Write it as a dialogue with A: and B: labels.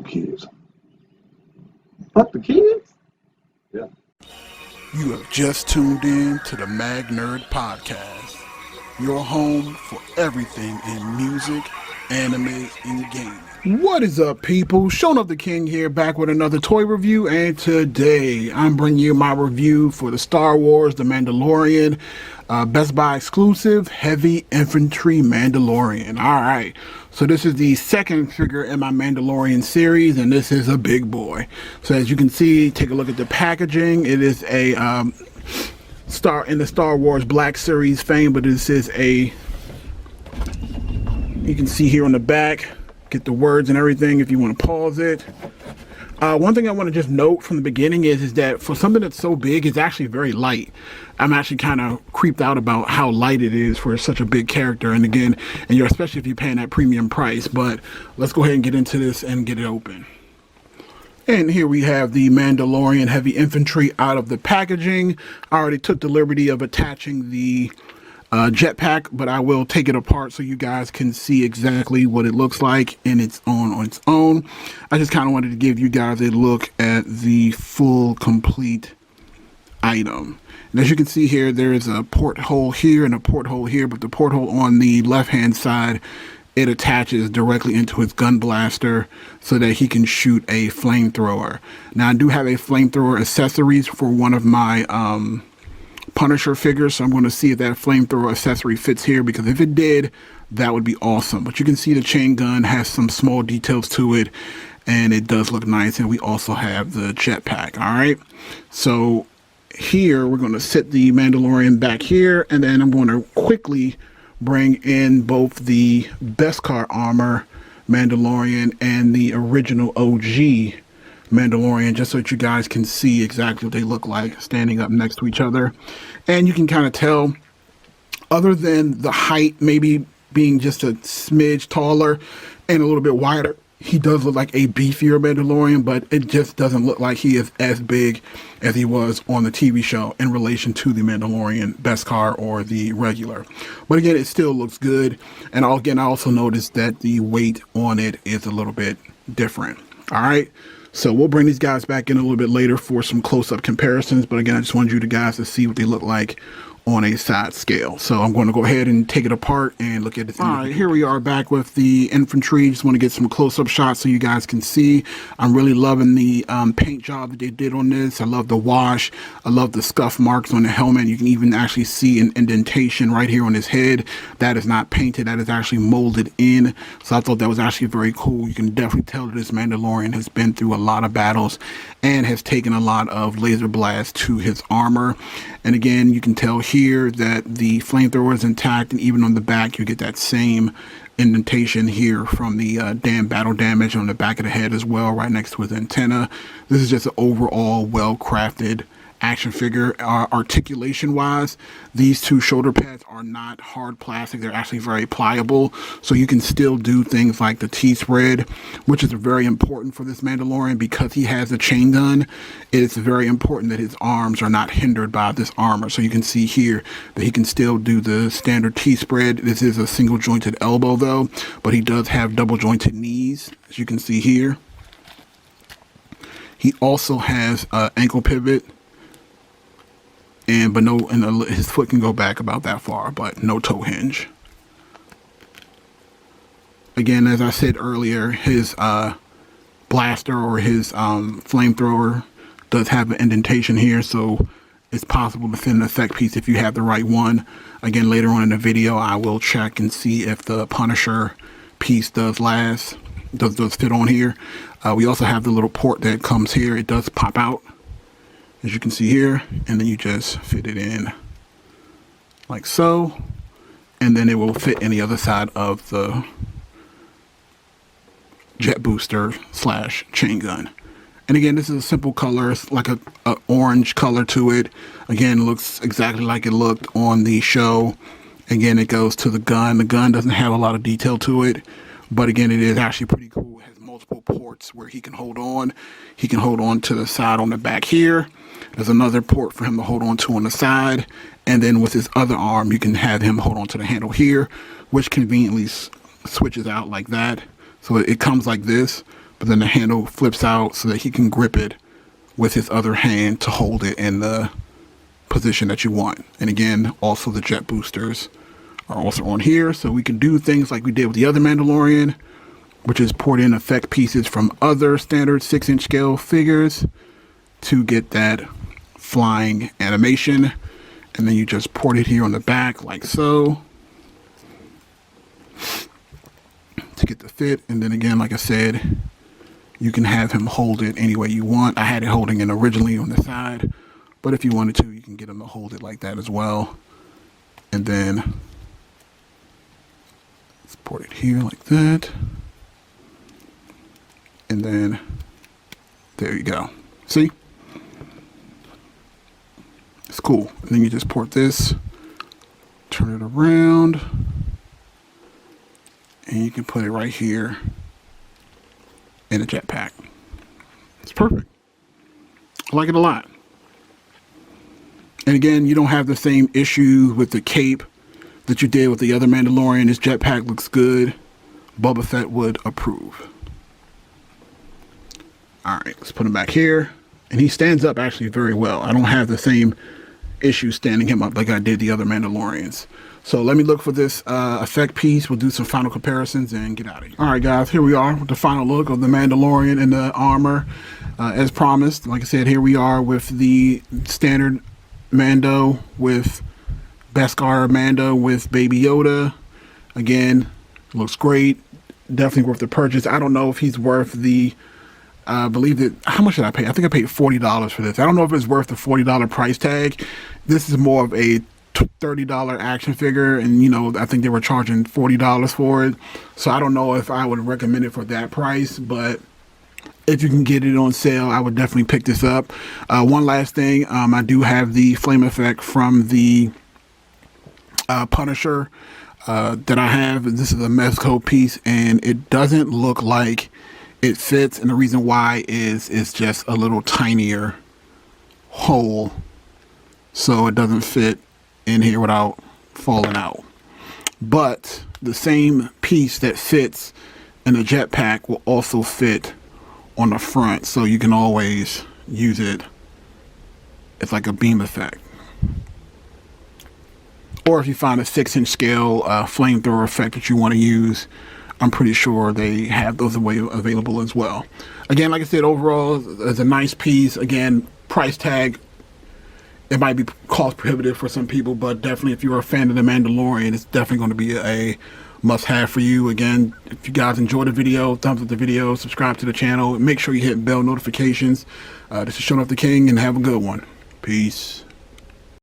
A: kids. Fuck the kids? Yeah.
B: You have just tuned in to the Mag Nerd Podcast, your home for everything in music, anime, and gaming. What is up, people? Showing Up the King here, back with another toy review, and today I'm bringing you my review for the Star Wars The Mandalorian Best Buy exclusive Heavy Infantry Mandalorian. Alright, so this is the second figure in my Mandalorian series, and this is a big boy. So as you can see, take a look at the packaging. It is a star in the Star Wars Black Series fame, but this is a, you can see here on the back, get the words and everything if you want to pause it. One thing I want to just note from the beginning is that for something that's so big, it's actually very light. I'm actually kind of creeped out about how light it is for such a big character. And again, especially if you're paying that premium price. But let's go ahead and get into this and get it open. And here we have the Mandalorian Heavy Infantry out of the packaging. I already took the liberty of attaching the jetpack, but I will take it apart so you guys can see exactly what it looks like on its own. I just kind of wanted to give you guys a look at the full complete item. And as you can see here, there is a porthole here and a porthole here, but the porthole on the left hand side, it attaches directly into his gun blaster so that he can shoot a flamethrower. Now I do have a flamethrower accessories for one of my Punisher figures, so I'm going to see if that flamethrower accessory fits here, because if it did, that would be awesome. But you can see the chain gun has some small details to it, and it does look nice. And we also have the jetpack. All right, so here we're going to set the Mandalorian back here, and then I'm going to quickly bring in both the Beskar armor Mandalorian and the original OG Mandalorian, just so that you guys can see exactly what they look like standing up next to each other. And you can kind of tell, other than the height maybe being just a smidge taller and a little bit wider, he does look like a beefier Mandalorian, but it just doesn't look like he is as big as he was on the TV show in relation to the Mandalorian Beskar or the regular. But again, it still looks good. And again, I also noticed that the weight on it is a little bit different. All right. So we'll bring these guys back in a little bit later for some close-up comparisons. But again, I just wanted you guys to see what they look like on a side scale. So I'm going to go ahead and take it apart and look at it. All right, here we are back with the infantry. Just want to get some close-up shots so you guys can see. I'm really loving the paint job that they did on this. I love the wash. I love the scuff marks on the helmet. You can even actually see an indentation right here on his head. That is not painted. That is actually molded in. So I thought that was actually very cool. You can definitely tell that this Mandalorian has been through a lot of battles and has taken a lot of laser blasts to his armor. And again, you can tell here that the flamethrower is intact, and even on the back you get that same indentation here from the damn battle damage on the back of the head as well, right next to his antenna. This is just an overall well-crafted action figure. Articulation wise, these two shoulder pads are not hard plastic. They're actually very pliable, so you can still do things like the T-spread, which is very important for this Mandalorian. Because he has a chain gun, it's very important that his arms are not hindered by this armor. So you can see here that he can still do the standard T-spread. This is a single jointed elbow though, but he does have double jointed knees, as you can see here. He also has ankle pivot, but no, and his foot can go back about that far, but no toe hinge. Again, as I said earlier, his blaster or his flamethrower does have an indentation here, so it's possible to fit an effect piece if you have the right one. Again, later on in the video, I will check and see if the Punisher piece does fit on here. We also have the little port that comes here. It does pop out, as you can see here, and then you just fit it in like so, and then it will fit in the other side of the jet booster / chain gun. And again, this is a simple color. It's like a orange color to it. Again, looks exactly like it looked on the show. Again, it goes to the gun. The gun doesn't have a lot of detail to it, but again, it is actually pretty cool. It has multiple ports where he can hold on. He can hold on to the side on the back here. There's another port for him to hold on to on the side. And then with his other arm, you can have him hold on to the handle here, which conveniently switches out like that. So it comes like this, but then the handle flips out so that he can grip it with his other hand to hold it in the position that you want. And again, also the jet boosters are also on here, so we can do things like we did with the other Mandalorian, which is port in effect pieces from other standard 6-inch scale figures to get that flying animation. And then you just port it here on the back like so to get the fit. And then again, like I said, you can have him hold it any way you want. I had it holding it originally on the side, but if you wanted to, you can get him to hold it like that as well. And then let's port it here like that. And then there you go. See? It's cool. And then you just port this, turn it around, and you can put it right here in a jetpack. It's perfect. I like it a lot. And again, you don't have the same issue with the cape that you did with the other Mandalorian. This jetpack looks good. Boba Fett would approve. Alright, let's put him back here. And he stands up actually very well. I don't have the same issue standing him up like I did the other Mandalorians. So let me look for this effect piece. We'll do some final comparisons and get out of here. Alright guys, here we are with the final look of the Mandalorian and the armor. As promised, like I said, here we are with the standard Mando with Beskar Mando with Baby Yoda. Again, looks great. Definitely worth the purchase. I don't know if he's worth the I believe that, how much did I pay? I think I paid $40 for this. I don't know if it's worth the $40 price tag. This is more of a $30 action figure, and you know, I think they were charging $40 for it. So I don't know if I would recommend it for that price, but if you can get it on sale, I would definitely pick this up. One last thing, I do have the flame effect from the Punisher that I have. This is a Mezco piece, and it doesn't look like it fits, and the reason why is it's just a little tinier hole, so it doesn't fit in here without falling out. But the same piece that fits in a jetpack will also fit on the front, so you can always use it. It's like a beam effect. Or if you find a 6-inch scale flamethrower effect that you want to use, I'm pretty sure they have those available as well. Again, like I said, overall, it's a nice piece. Again, price tag, it might be cost prohibitive for some people, but definitely if you're a fan of the Mandalorian, it's definitely going to be a must-have for you. Again, if you guys enjoyed the video, thumbs up the video, subscribe to the channel, and make sure you hit bell notifications. This is Showing Off the King, and have a good one. Peace.